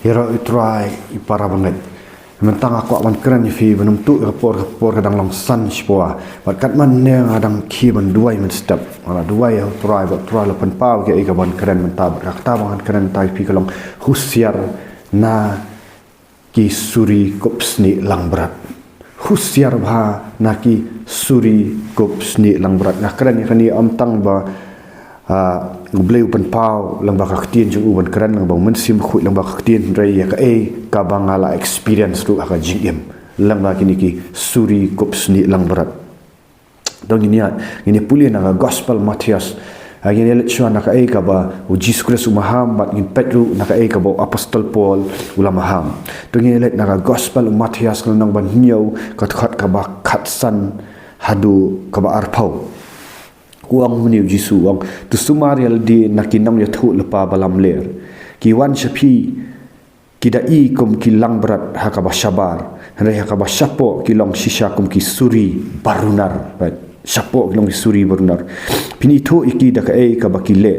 hero itrai ipara banget mentang aku aman keren fi benum tu rapor kadang long san spua bat kat man ne adang ki man duai men step ala duai try bat try la pen pau ke ikaban keren mentab rakta bangan keren tai pi kalong husiar na ki suri kopsni lang berat husiar bha na ki suri kopsni lang berat na keren ni amtang ba ngubleu pen pau lang ba kaktien jung uban keren lang bang mensim khu lang ba kaktien rai ya ka ka bangala experience tu aka jingem lang ba kini ki suri kopsni lang berat dong ini puli na gospel Matias agini let shua na ka ba Jesus Christ umaham bat in Pedro na ka ba apostol Paul ulamaham dong ini let na gospel Matias nang ban hiau kat ka ba khatsan hadu ka ba arpau uang meniu Jisu uang tu sumarial di nakinam ya thu lepa balam ler ki wan shapi kidai kum ki lang berat hakaba sabar hendai hakaba sapo ki long sisa kum ki suri barunar sapo ki long suri barunar pini thu iki da ka ba ki le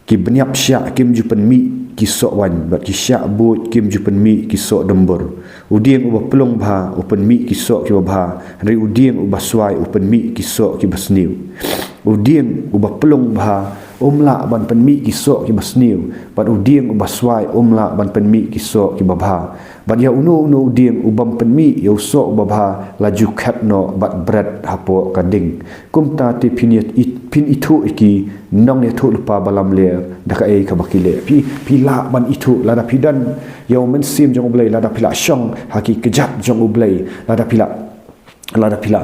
ki beniap sya kim jupen mi ki sok wan bat ki sya but kim jupen mi ki sok dembur udieng uba pelong bha open mi ki sok ki bha hendai udieng uba swai open mi ki sok ki basniu udieng uba pelong bha umla ban pen mi ki sok ki basniu bat udieng uba swai umla ban pen mi ki sok ki babha bat ya uno udieng ubam pen mi ya sok babha laju khatno bat bread hapo kading kumta ti pin Ithuh iki nong ne thu lupa balam ler da ka ka bakile pi la ban Ithuh la da pidan ya men sim jong blai la da pila shong haki kejap jong blai la da pila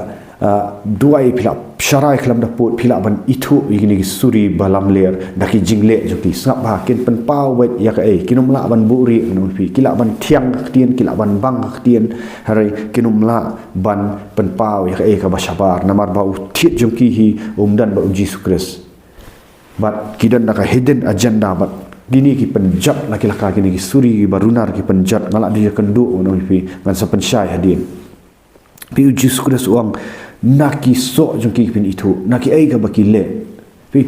duai pila syarai kelam daput pila ban Ithuh igini suri balam ler daki jingle joki sngap ba ken pen pau wet ya ka kinum la ban buri no pi kila ban thiang ktien kila ban bang ktien harai kinum la ban pen pau ya ka basabar namar ba utit jongki hi umdan ba Jesus Christ bat kidan da ka hidden agenda bat dini ki penjat laki-laki kini ki suri barunar ki penjat malak dia kendu no pi ngan sapensyai hadin pi Jesus Christ uang naki sok jongki pin Ithuh naki ka bakile pi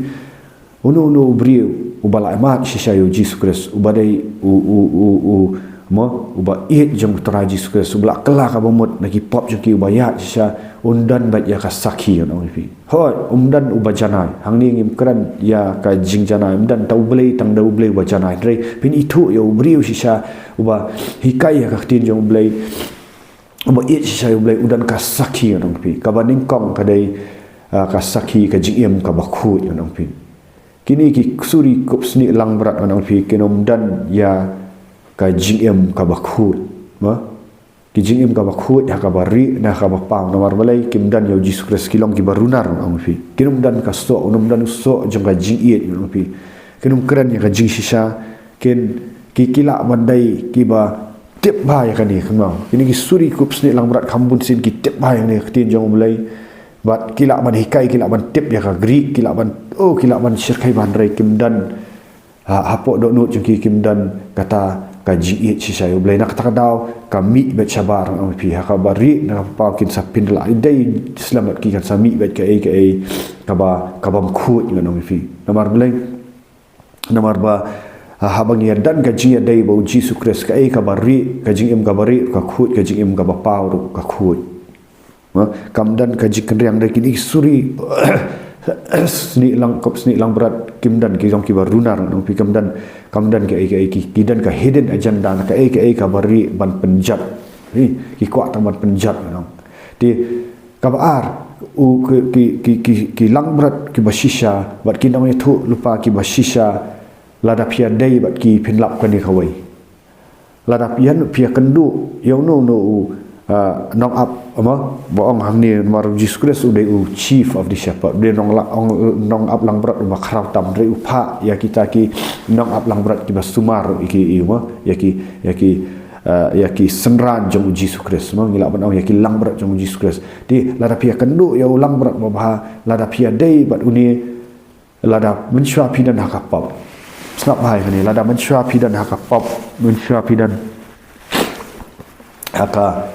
uno brio ubala amat shishayo Jesus Christ ubadai mo uba it jong tra Jesus Christ ubala kala ka bomot naki pop jongki ubaya shisha undan bat ya ka sakhi no pi hoi umdan uba janai hangni ngim kran ya ka jing janai umdan tau blei tang dau blei uba janai re pin Ithuh yo brio shisha uba hikai ya ka tin jong blei uba it shisha blai udan ka sakhi nong pi ka baning kong kadai ka sakhi ka jingem ka bakhu nong pi kini ki suri kopsni lang berat nong pi kinom dan ya ka jingem ka bakhu ma ki jingem ka bakhu ya ka bari na ka bapang nomor balai kim dan ya Jesus Christ kilong ki barunar nong pi kinom dan ka so unom dan so jong ka jingiet nong pi kinom keren ya ka jing shisha ken ki kila bandai ki ba tip ba ya kani kemau ini ki suri kupsni lang berat kambun sin ki tip ba yang ni ketin jong mulai bat kila ban hikai kila ban tip ya ka gri kila ban syirkai ban rai kim dan hapok dok not jong ki kim dan kata ka jiit si saya mulai nak kata daw kami bet sabar ang pi ha ka bari na pa kin sapin la dai selamat ki kan sami bet ka ka bam khut ngan pi namar mulai namar ba habang ya dan gaji dai bau Jesus Christ ka ka bari ka jing ka bari ka khut ka jing ka bapau ka khut kam dan ka jing kendang dai kini suri sni lang kop sni lang berat kim dan ki jong ki barunar no pi kam dan ki dan ka hidden agenda ka bari ban penjat ki kuat ban penjat no di kabar ki lang berat ki basisha bat ki nang Ithuh lupa ki basisha lada pia dai bat ki pinlap kan ni kawai lada pia kendu yo no nong up ama boong hang ni mar Jesus Christ udai chief of the shepherd dia nong up lang berat ma kharau tam dai upha ya kita ki nong up lang berat ki basumar iki ma ya ki senran jong Jesus Christ ma ngila ban ya ki lang berat jong Jesus Christ di lada pia kendu yo lang berat ma lada pia dai bat uni lada mensyua pidan hakapap snap hai ni lada mensyua pidan hakapap mensyua pidan haka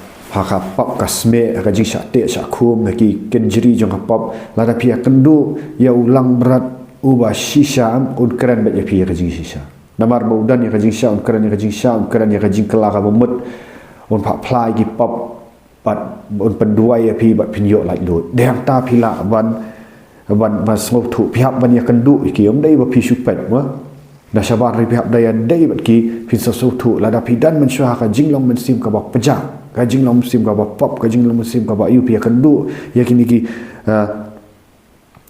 pop kasme haka jing syate syakum haki kenjiri jong pop lada pia kendu ya ulang berat uba shisha un keren bet ya pia jing shisha namar baudan ya kajing sha keran ya kajing sha keran ya kajing kala ka bomut on pha phlai gi pop pat on penduai ya pi bat pinyo lai lut deng ta phila ban masngop thu phap ban ya kandu ki om dai ba phi supet wa da shabar ri phap dai dai bat ki phin so so thu la da phi dan man shwa ka jinglong man sim ka ba paja ka jinglong sim ka ba pop ka jinglong sim ka ba yu pi kandu ya kini ki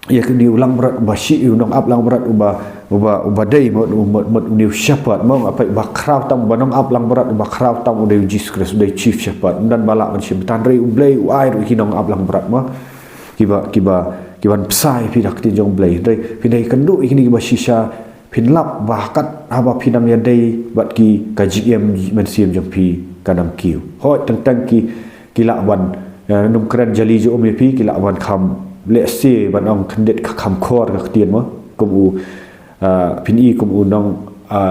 ya kini ulang berat ba shi yu nong ap lang berat uba dai mo uniu shepherd mo apa ba kraw tam ba nong ap lang berat uba kraw tam udah Jesus Christ udah chief shepherd dan balak man sim tan ri ublei uai ru ki nong ap lang berat mo kiban psai pi dak ti jong blei dai pi dai kandu ikini ba shisha pin lap bahkat haba pinam ya dai bat ki KGM men sim jong pi kanam kiu hoi tentang ki lakban num kran jali jo om pi ki lakban kham le se ban ong khandet kham khor ka tien mo kum u pin i kum u nong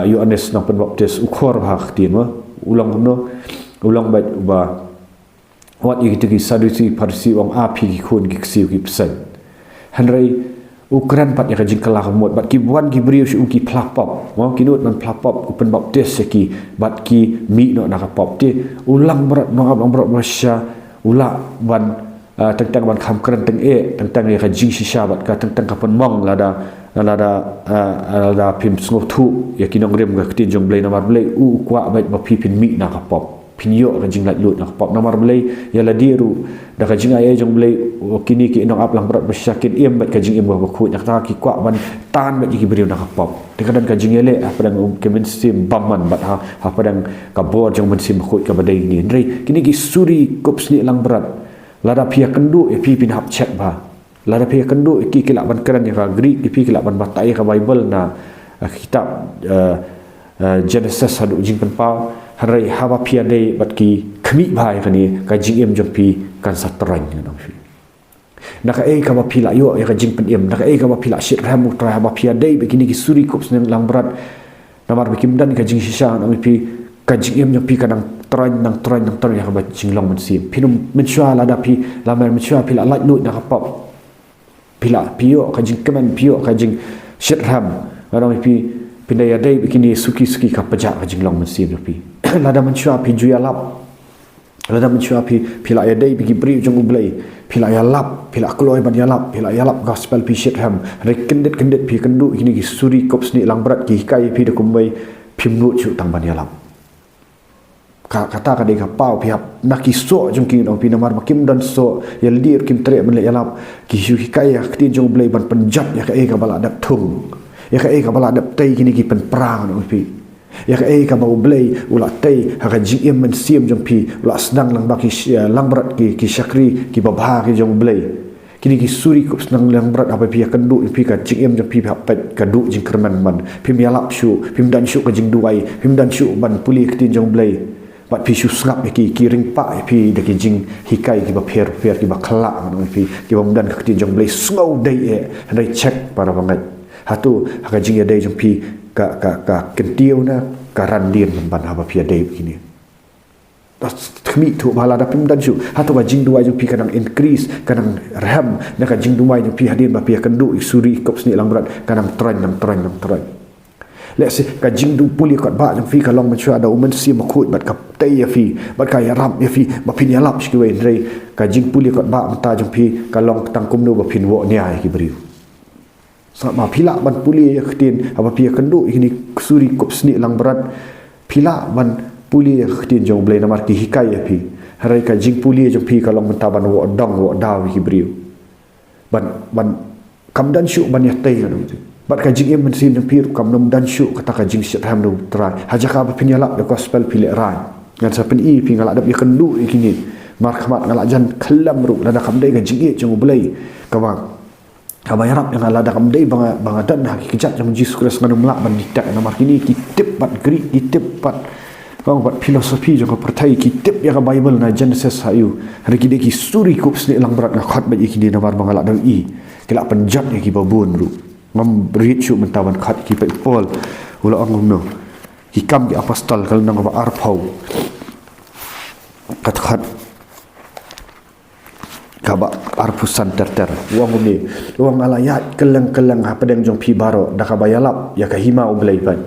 UNS nong pen baptis u khor ba tien mo ulang ba wat i ki sadusi parsi wang api ki khun ki siu ki psen hanrei ukran pat ya kajing kala kamot bat ki buan ki brio shu ki plapop mo kinut man plapop open baptis ki bat ki mi no na kapop ti ulang berat no abang berat masya ula ban tentang ban kham kran teng tentang ya kajing shisha bat ka tentang kapan mong lada pim sngo thu ya kinong rem ga ktin jong blei namar blei u kwa bat ba pi pin mi na kapop pinyo kajing lat lut nak pop namar blei ya la diru da kajing ay jong blei kini ki inong ap lang berat bersyakin im bat kajing im ba khut nak ta ki kwa ban tan bat ki beriu nak pop dekadan kajing ele apa dang kemen sim baman bat ha padang ka bor jong men sim khut ka badai ni ndrei kini ki suri kopsni lang berat lada pia kendu e pi pin hap check ba lada pia kendu ki kilak ban keran ya ka Greek ki pi kilak ban batai ka Bible na kitab Genesis hadu jing pen pau harai hawa pia dei bat ki khmi bhai kani ka jing em jong pi kan satrang no fi naka ka ba pila yo ka jing pen em naka ka ba pila shit ram tra ba pia dei begini ki suri kops nang lang berat namar bikim dan ka jing shisha no pi ka jing em jong pi kadang nang tran ya ka ba jing long men sim pinum menchua la da pi la mer menchua pila light note na ka pop pila pio ka jing kemen pio ka jing shit ram no pi pindaya dei begini suki ka pajak ka jing long men sim pi lada menchua pi juya lap lada menchua pi pila ya dei bigi bri jong ublei pila ya lap pila kloi ban ya lap pila ya lap gospel pi shit ham rekendet pi kendu ini ki suri kops ni lang berat ki kai pi de kumbai pimnu chu tang ban ya lap kata ka dei ka pau pi hap naki so jong ki ong pi namar makim dan so ya lir kim tre men le ya lap ki hu ki kai ya kti jong ublei ban penjat ya ka bala dak thung ya ka bala dak tei kini ki pen prang ong pi ya ka bau blei ula tei ha jing em men sim jong pi ula sedang lang baki lang berat ki syakri ki babha ki jong blei kini ki suri kup sedang lang berat apa pi kendu pi ka jing em jong pi pet ka du jing kerman man pim yalap shu pim dan shu ka jing duai pim dan shu ban puli ki jong blei bat pi shu ngap ki ring pa pi de ki jing hikai ki ba pher ki ba khala no pi ki ba dan ka jong blei snow dei dei check para bangat hatu ha jing ya dei jong pi ka kentiu na karandian ban haba pia dei begini tas khmi thu bala da pim dan shu hatu ba jing duai jong pi kadang increase kadang ram na ka jing duai jong pi hadin ba pia kendu suri kops ni lang berat kadang tran let's say ka jing du puli kat ba jong fi ka long menchua da umen si makhut bat ka tei ya fi bat ka ya ram ya fi ba pin ya lap shkiwe rei ka jing puli kat ba mta jong pi ka long tangkum nu ba pin wo nia ki beriu sama pila ban puli ya ktin apa pia kendu ini suri kops ni lang berat pila ban puli ya ktin jong blei namar ki hikai ya pi harai ka jing puli jong pi ka long mta ban wo dong wo daw ki beriu ban kam dan shu ban ya tei kan bat ka jing em sin jong pi kam nom dan shu kata ka jing sit ham no trai haja ka pin ya lap de gospel pile rai ngan sa pen i pi ngala dap ya kendu ikini mar khamat ngala jan khalam ru lada kam dei ka jing e jong blei ka bang kabayarap yang ala dakam dei banga dan hakikat yang Jesus Christ nganu melak ban ditak namar kini kitip pat Greek kitip pat bang pat filosofi jong pertai kitip ya ka Bible na Genesis hayu hari kini ki suri kups ni lang berat ngakhat ba ikini namar bangala dang i kila penjat ya ki babun ru ngam berit shu mentaban khat ki pe Paul ula angum no hikam ki apostol kal nang ba arpau khat kaba arpusan terter wang ni wang alayat keleng apa deng jong pi baro da ka bayalap ya ka hima ublai pan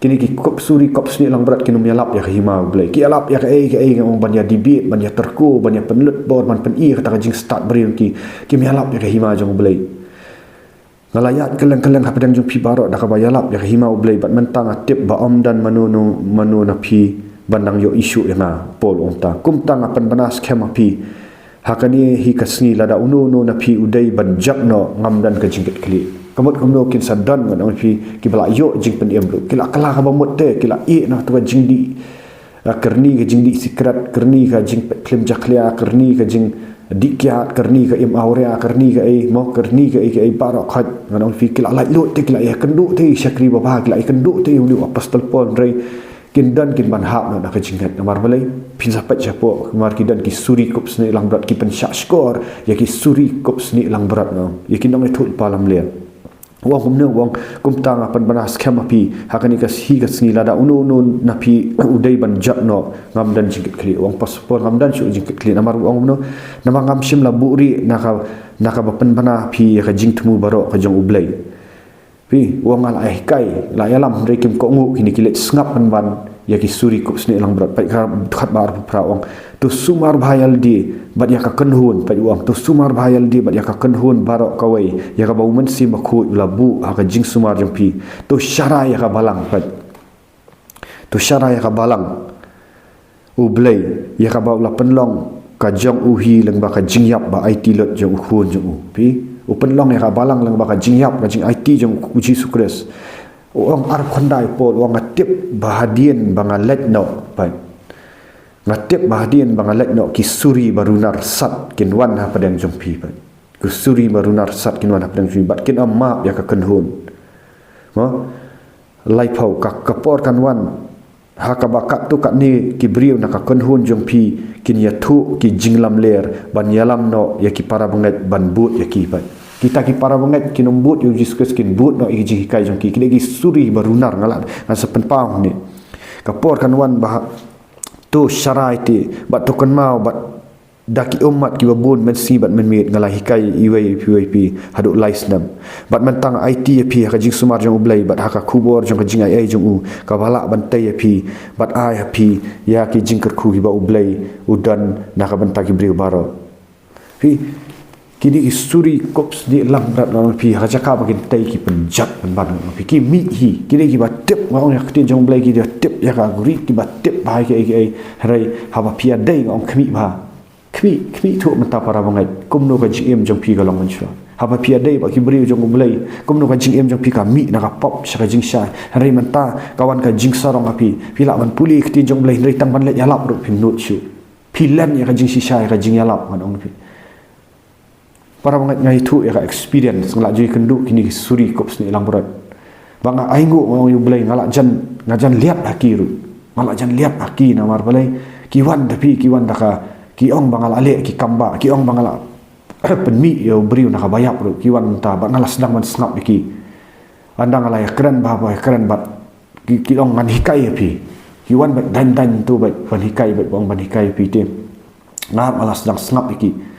kini ki kop suri kop sni lang berat kinu mialap ya hima blai ki alap ya ke ngong banya dibit banya terku banya penlut bor man pen kata jing start beri ki mialap ya hima jong blai ngalayat keleng-keleng hapadang jong pi barok dak bayalap ya hima blai bat mentang atip ba om dan manu na pi bandang yo isu ya na pol onta kumtang apan banas kem pi hakani hi kasngi lada unu na pi udai ban jakno ngam dan ke jingket kli kamot kamno kin sadan ngan pi ki bala yo jing pen em lu kila kala ka bamot te kila i na tu jingdi kerni ka jingdi sikrat kerni ka jing klim jaklia kerni ka jing dikya kerni ka im aurea kerni ka mo kerni ka barok khat ngan pi kila lai lu te kila ya kendu te syakri baba kila kendu te ulu apostol pon rei kin dan kin ban hap na ka jingkat namar balai pin sapat japo mar ki dan ki suri kop sni lang berat ki pen syak skor ya ki suri kop sni lang berat no ya kin dong thul palam le wong humne wong kumtang apan banas kham api hakani ka hi ka sngi lada unu na pi udai ban jakno ngam dan jingkit kli wong paspor ngam dan su jingkit kli namar wong no nama ngam sim la buri naka bapen bana pi ka jing tmu baro ka jong ublai pi wong al ai kai la yalam rekim ko ngu kini kilet ngap ban ya ki suri kop sni lang berat pai khat bar pra wong tu sumar bhayal di bat ya ka kenhun pai wong tu sumar bhayal di bat ya ka kenhun barok kawai ya ka baumen si makhu labu ha ka jing sumar jempi tu syara ya ka balang pai tu syara ya ka balang ublai ya ka bau la penlong ka jong uhi leng ba ka jing yap ba IT lot jong khun jong pi u penlong ya ka balang leng ba ka jing yap ka jing IT jong uji sukres orang arab khandai pol orang ngatip bahadian bangalet no pai ngatip bahadian bangalet no ki suri barunar sat kinwan ha padang jompi pai ku suri barunar sat kinwan ha padang jompi bat kin amma ya ka kenhun mo lai pau ka kapor kanwan ha ka bakat tu kat ni ki briu na ka kenhun jompi kin ya thu ki jinglam ler ban yalam no ya ki para banget ban but ya ki pai kita ki para banget kinombut yo Jesus kin but no iji hikai jong ki kini suri barunar ngalat ngasa penpau ni kapor kan wan bah tu syarai ti bat tu kan mau bat daki umat ki babun men si bat men mit ngala hikai iwai PYP hadu laisnam bat mentang IT pi ka jing sumar jong ublai bat haka kubor jong ka jing ai jong u ka bala bantai pi bat ai pi ya ki jing kerku ki ba ublai udan na ka bantai ki briu baro pi kini suri kops di lang berat orang pi hajaka bagi tai ki penjat ban pi ki mi hi kini ki batip ngong yak tin jong blai ki dia tip ya ka guri ki batip bahai ki harai haba pia dai ngong khmi ba khmi thu menta para bangai kumno ka jim jong pi ga long manchwa haba pia dai ba ki bri jong blai kumno ka jing jong pi ka mi na ka pop sha ka jing sha harai menta kawan ka jing sarong api pila ban puli ki tin jong blai harai tang ban le yalap ru pin not chu pilan ya ka jing sha ka jing yalap ngon pi para bangat ngai tu ya experience ngalak jui kenduk kini suri kop sni lang berat banga aingu orang yu belai ngalak jan ngajan lihat haki ru ngalak jan lihat haki namar belai kiwan tapi kiwan daka ki ong bangal ale ki kamba ki ong bangal penmi yo beriu nak bayap ru kiwan ta ba ngalas sedang man snap ki andang ala ya keren ba keren bat ki ong ngan hikai pi kiwan bat dan tu bat ban hikai bat bang ban hikai pi tem ngap ala sedang snap ki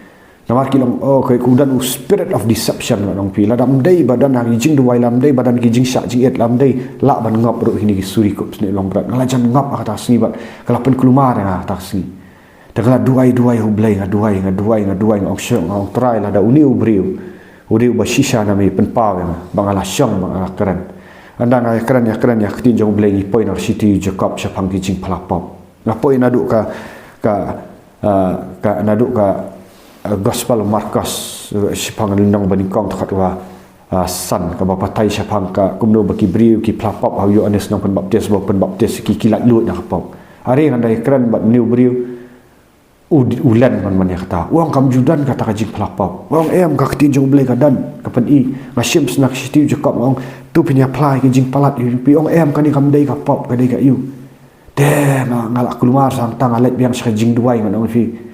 namar kilong kai kudan spirit of deception nong pi ladam dei badan hang jing duai lam dei badan ki jing syak jing et lam dei la ban ngop ru hini ki suri kop sni long berat ngala jan ngop ata sni bat kalapen kelumar nga ta sni tegala duai hu blai nga duai ngong syong ngong try la da uniu briu udiu ba shisha na mi penpaw nga bangala syong bangala keren andang ay keren ya tin jong blai ni point of city jacob syapang ki jing palapop ngapoi nadu ka nadu ka gospel Markus sipang lindong baningkong takat wa san ka bapatai sipang ka kumno baki briu ki plapop hayu anes nong penbaptis ki kilat lut nak pop hari ngandai keren bat new briu ulan man ya kata uang kam judan kata ka jing plapop uang em ka tin jong blai ka dan ka pen i ngasim snak sitiu jakob uang tu punya apply ki jing palat pi uang em ka ni kam dei ka pop ka dei ka yu de ngalak keluar sang tang alet biang sa jing duai ngon fi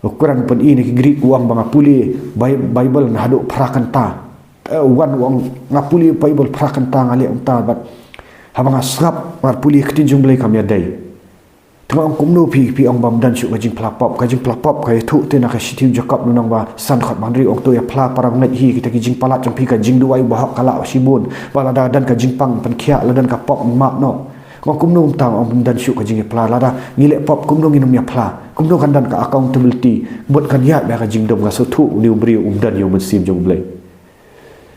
ukuran pun ini ki Greek uang bang apuli Bible na hadu prakan ta wan uang ngapuli Bible prakan ta ngali ta bat habang asrap ngapuli ketin jumblai kami adai tengah ong kumnu pi ong bam dan syuk kajing pelapop kai thu te nak sitiu jakap nunang ba san khat mandri ong tu ya pla parang ngai hi kita kijing palat jong pi kajing duai bahak kala sibun bala dan kajing pang pan khia ladan ka pop mak no ong kumnu tang ong dan syuk kajing pla lada ngile pop kumnu nginum ya pla kumnu kan dan ka accountability buat kan ya ba kajing dom ga so thu niu bri dan yo mensim jong blai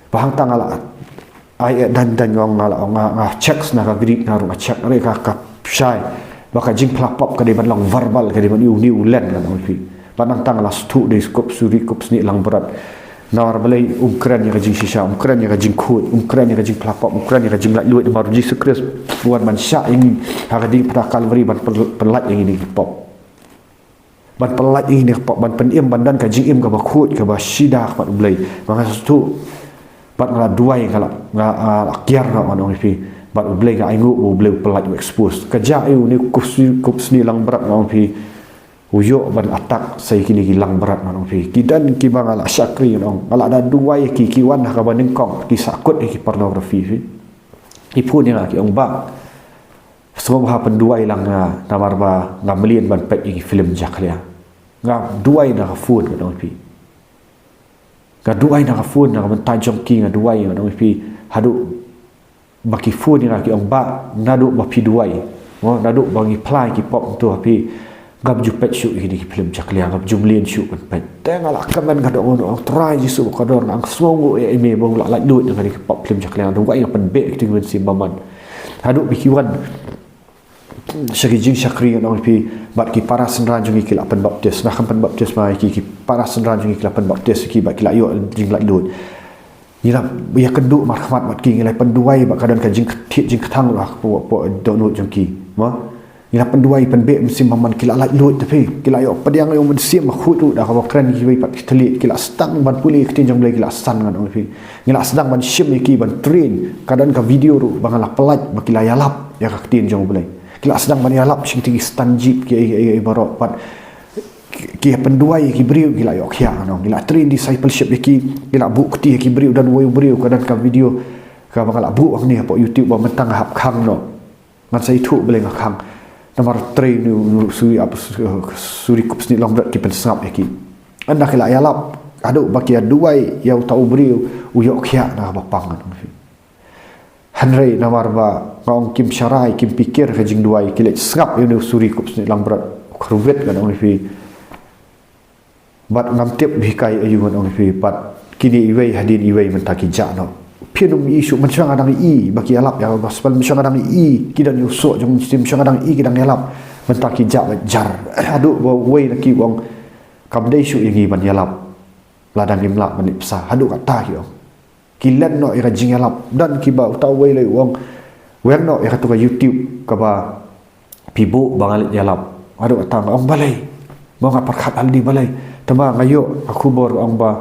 bahang tang ala ai dan ngong ala checks na ka grid na ru check re ka shai baka jing pelapop ka di ban lang verbal ka di ban niu len kan ong pi panang tang la stu de skop suri kop sni lang berat nawar balai kran ya jing shisha kran ya jing khut kran ya jing pelapop kran ya jing lak luit mar Jesus Christ buat man sya ini ha di pada kalvari ban pelat yang ini pop ban pelat ini pop ban penim ban dan ka jing im ka ba khut ka ba shida ka blai maka stu bat ngala duai kala akyar na ong pi bat blai ga aingu blai pelat expose kerja eu ni kupsni lang berat ngong pi uyo ban atak sai kini lang berat ngong pi kidan ki bang ala syakri ngong ala ada dua ki kiwan ka ban kong ki sakut ki pornografi fi ipu ni ki ong ba sebab ha penduai lang namar ba ngamlian ban pek ki film jaklia nga duai na fun ngong pi ga duai na fun na ban tajong ki nga duai ngong pi hadu baki fu ni ki ong ba nadu ba pi duai nadu bangi plai ki pop tu api gab ju pet shu ki film jaklia gab jumlien shu kan pet tengala kaman ga dong try jisu ka dor ang songo e me bong la duit dengan ki pop film jaklia du wai pen be ki ngun sim baman hadu biki wan sagi jing syakri ngong pi bat ki para senran jungi ki lapan baptis nah kan pen baptis mai ki para senran jungi ki lapan baptis ki ba ki la yo jing la duit ira ya keduk marhamat mat ki ngilai penduai bak kadan ka jing kethit jing ketang lah po donut jong ki ma ira penduai penbe musim maman kila lak lut tapi kila yo pediang yo mensim khut tu dah ka kran ki bai pat telit kila stang ban puli ketin jong blai kila san ngan ong pi ngila sedang ban shim ki ban train kadan ka video ru bangala pelat bak kila yalap ya ka ketin jong blai kila sedang ban yalap sing tinggi stanjip ki barok pat ki penduai ki beriu gila yok ya no gila train discipleship ki gila bukti ki beriu dan woi beriu kadan ka video ka bakal bu ang ni apa YouTube ba mentang hap khang no ngan sai thu beleng khang namar train nu suri apa suri kup sni long berat ki pensap ki anda kila yalap adu baki duai ya tau beriu u yok ya na ba pang hanrei namar ba ngong kim syarai kim pikir ka jing duai kila sngap nu suri kup sni long berat kruvet kan ong fi bat ngam tiap bikai ayungan ong fi pat kini iwei hadin iwei mentaki jano pinum isu mencang adang i baki alap ya gospel mencang adang i kidan yusuk jom mencang adang i kidang alap mentaki jar adu wei laki wong kamdai su ingi ban yalap ladang imlak manip sa adu kata yo kilan no ira jing alap dan kiba tau wei le wong wen no ira tu ka YouTube ka ba pibu bangalit yalap adu kata ong balai mau ngaparkat aldi balai tama ngayo aku bor ang ba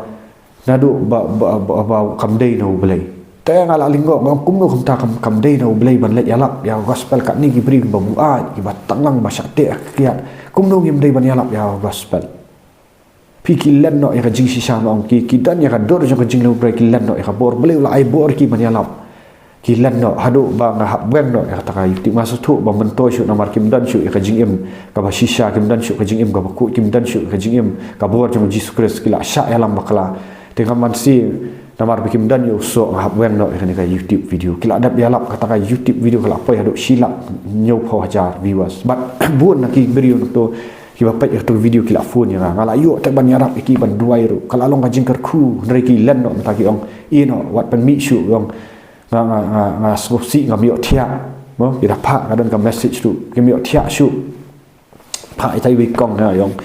nadu ba kamdei no belai teng ala linggo ngam kumno kumta kamdei no belai ban let yalap ya gospel kat ni gibri ba buat ki batang ba syakte kiat kumno ngim dei ban yalap ya gospel pikilan no ya jing sisa no ki kidan ya dor jong jing lo break kilan no ya bor belai la ai bor ki ban yalap kilan no hadu ba ngahap beng no ya kata yuti masuk tu ba mento syu namar kim dan syu ka jing im ka ba shisha kim dan syu ka jing im ka ba ku kim dan syu ka jing im ka bor jong Jesus Christ kila sya ya lam bakla tengah mansi namar bikim dan yo so ngahap beng no ka YouTube video kila adap ya lap kata YouTube video kala apa hadu silap nyau pau hajar viewers but bun nak video tu ki ba pet tu video kila phone ya ngala yo tak ban yarap ki ban duai ru kala long ka jing kerku nreki len no taki ong ino wat pen mi syu ong nga sosi nga miok tia mo ira pa kadan ka message tu ke miok tia shu pa itai wi kong na yong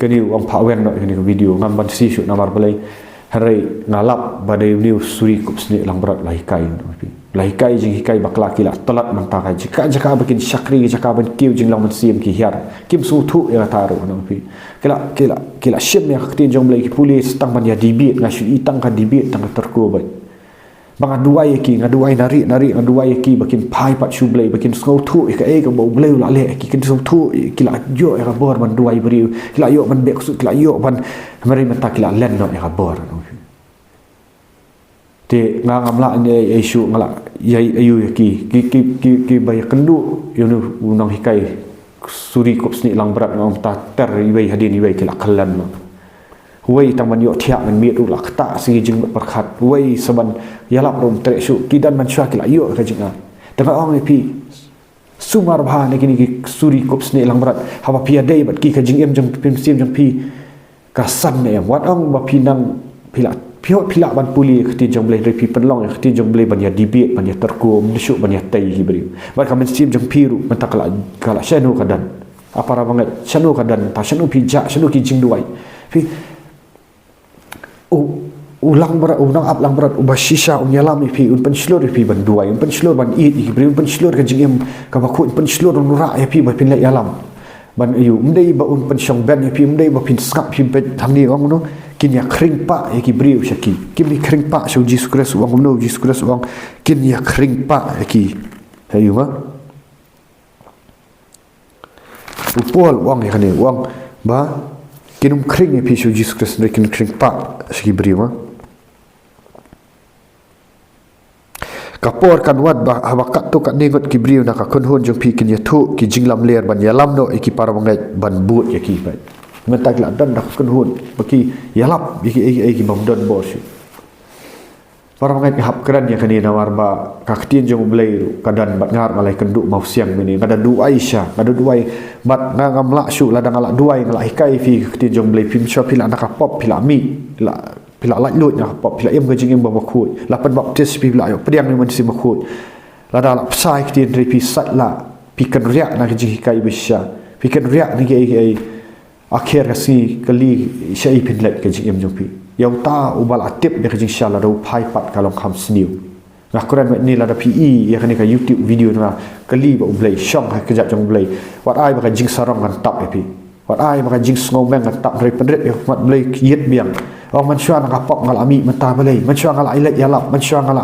ke ni wong pa wen no ni video ngam ban si shu namar balai hari ngalap badai ni suri kup sni lang berat laikai laikai jing hikai bakla kila telat mantaka jika bikin syakri jika ban kiu jing lang sim ki hiar kim su thu ya taru no pi kila shim ya ktin jong blai ki polis tang ban ya dibit ngasu itang ka dibit tang terku bai bang aduai ki ngaduai nari aduai ki bakin pai pat shublei bakin skau thu ka e ka bau bleu la le ki kin so thu kila yo e ka bor man duai bri kila yo man bek su kila yo ban mari mata kila len no e ka bor te ngam la ne e shu ngala yai ayu ki bai kendu yo nu unang hikai suri kop sni lang berat ngam ta ter iwei hadin iwei kila kalan ma wei tang man yo thiak man miet ula kta si jing perkhat wei saban yalap rom tre su kidan man sha kila yo ka jinga tanga ong pi sumar bha ne kini ki suri kop sni lang berat hawa pi adai bat ki ka jing em jong pim sim jong pi ka san ne wat ong ba pi nang pila ban puli khti jong blai ri pi penlong khti jong blai ban ya debate ban ya terkum nisuk ban ya tai hi bri bat ka men sim jong pi ru man takala kala shanu kadan apara banget shanu kadan ta shanu pi ja shanu ki jing duai pi ulang berat unang ap lang berat ubah shisha unyalam pi un penslur pi ban duai un penslur ban eat hi bri un penslur ka jing em ka ba khu penslur nura ya pi ba pin la yalam ban ayu mdei ba un pensyong ben pi mdei ba pin skap pi bet tham ni ong no kin ya kring pa ya ki briu shaki kim ni kring pa so Jesus Christ wang no Jesus Christ wang kin ya kring pa ya ki ayu ma upol wang ya ni wang ba kinum kring ya pi so Jesus Christ ni kin kring pa shaki briu ma kapor kan wat ba hawakat tu kat ningot ki briu na ka kunhun jong pi kin ya thu ki jinglam ler ban yalam no ki para bangai ban but ya ki pai mentak la dan dak kunhun baki yalap ki bam don bos para bangai ki hap kran ya kani nawar ba ka ktin jong blai kadan bat ngar malai kenduk mau siang ni kada du Aisyah kada duai bat ngam la su la dang la duai ngala hikai fi ktin jong blai pim shop pila nak pop pila mi pila lak lut nya pop pila em gajing em bakut la pan baptis pila yo pediang ni man si bakut la da la psai ktin ri pi sat la pi kan riak na gajing hikai bisya pi kan riak ni ai akhir kasi kali syai pin let gajing em jong pi yau ta ubal atip de gajing shala do pai pat kalong kham sniu ngakuran ni la da pi ya kan ka YouTube video na kali ba ublai syong ha kejap jong ublai wat ai ba gajing sarong kan tap pi wat ai ba gajing sngo meng kan tap ri pendret yo mat blai yet biang ong man syua nak pop ngal ami menta balai man syua ngal ailet yalap man syua ngal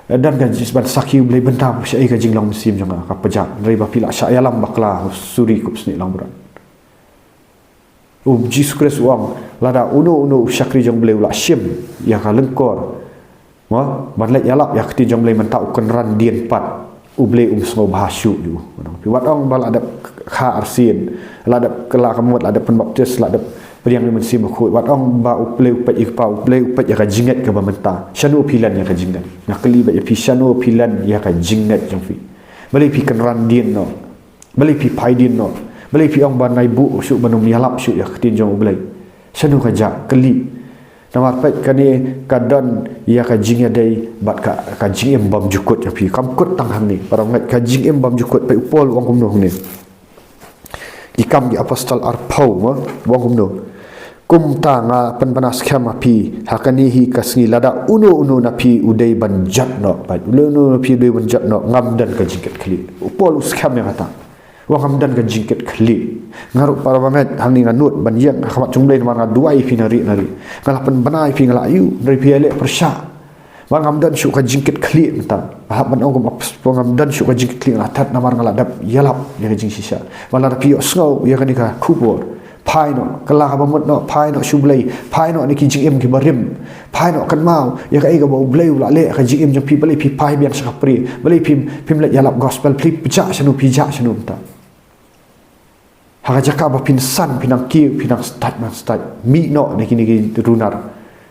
dan gajing ban sakhi blai bentam syai gajing long musim jong ka pejak dari ba pila sya yalam bakla suri kup sni lang berat Jesus Christ wang lada uno syakri jong blai ula sim ya ka lengkor ma ban let yalap ya kti jong blai menta ukan ran dien pat ublai sngo bahasyu ju pi wat ong bal adap kha arsin ladap kala kamut ladap penbaptis ladap pediang ni mensim khut wat ong ba uplei upat ikpa uplei upat ya ka jingat ka bamenta shanu pilan ya ka jingat nakli ba ya pi shanu pilan ya ka jingat jong fi bali pi kan ran dien no bali pi pai dien no bali pi ong ban nai bu su banum yalap su ya ktin jong ublei shanu ka ja kali namar pet kani kadan ya ka jingat dai bat ka jingem bam jukut ya pi kam kut tang hang ni para ngat ka jingem bam jukut pe upol wong kum no ni ikam di apostol arpau ma wong kum no kum ta nga panas kham api hakani hi kasngi lada uno na pi udai ban jat no pai uno na pi udai ban jat no ngam dan ka jingket khli upol us kham ya kata wa ngam dan ka jingket khli ngaru para banget hang ni nganut ban yang khamat junglai ma duai fi nari ngalapan banai fi ngala ayu dari pi ele persya wa ngam dan su ka jingket khli ta hab ban ong ngam dan su ka jingket khli atat namar ngala dap yalap ya jing sisa wala pi osngau ya kan ka kubor pai no kala ba mut no pai no shublai pai no ni ki jing em ki barim pai no kan mau ya ka ga ba blai la le ka jing em jong pi bali pi pai biang sakapri bali pim let yalap gospel pi pija shanu ta haga jaka ba pin san pinang ki pinang start mi no ni kini runar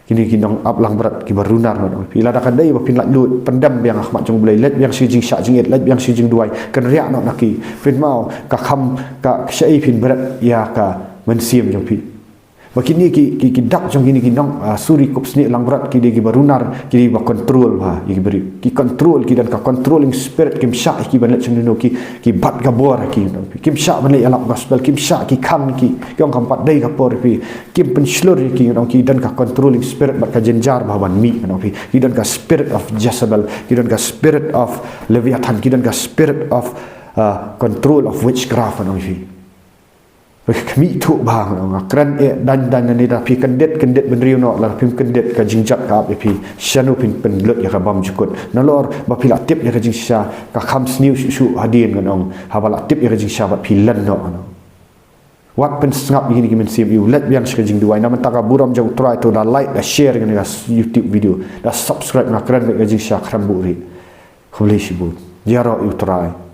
kini nong up lang berat ki barunar no pi la da kan dai ba pin lat lut pendam biang ahmat jong blai let biang si jing sya jing et let biang si jing duai kan ria no naki pin mau ka kham ka syai pin berat ya ka mensim jong pi bakini ki dak jong kini nong suri kup sni lang berat ki di barunar ki ba control ha ki beri ki control ki dan ka controlling spirit kim sya ki ban let jong no ki bat gabor ki kim sya ban let alap gospel kim sya ki kham ki yong kampat dai ka por pi kim penslur ki nong ki dan ka controlling spirit bat ka jenjar bawan mi nong pi ki dan ka spirit of Jezebel ki dan ka spirit of Leviathan ki dan ka spirit of control of witchcraft nong pi kami tu bang kran dan ni dah pi kendet benriu no la pi kendet ka jingjat ka pi shanu pin penlut ya ka bam jukut nalor ba pi la tip ya ka jingsha ka kham sniu su hadin ngon habala tip ya ka jingsha ba pi lan no wat pen snap begini ki men sim you let biang ska jing duai naman taka buram jauh try to da like da share dengan YouTube video da subscribe na kran ka jingsha kram buri khulai sibut jaro you try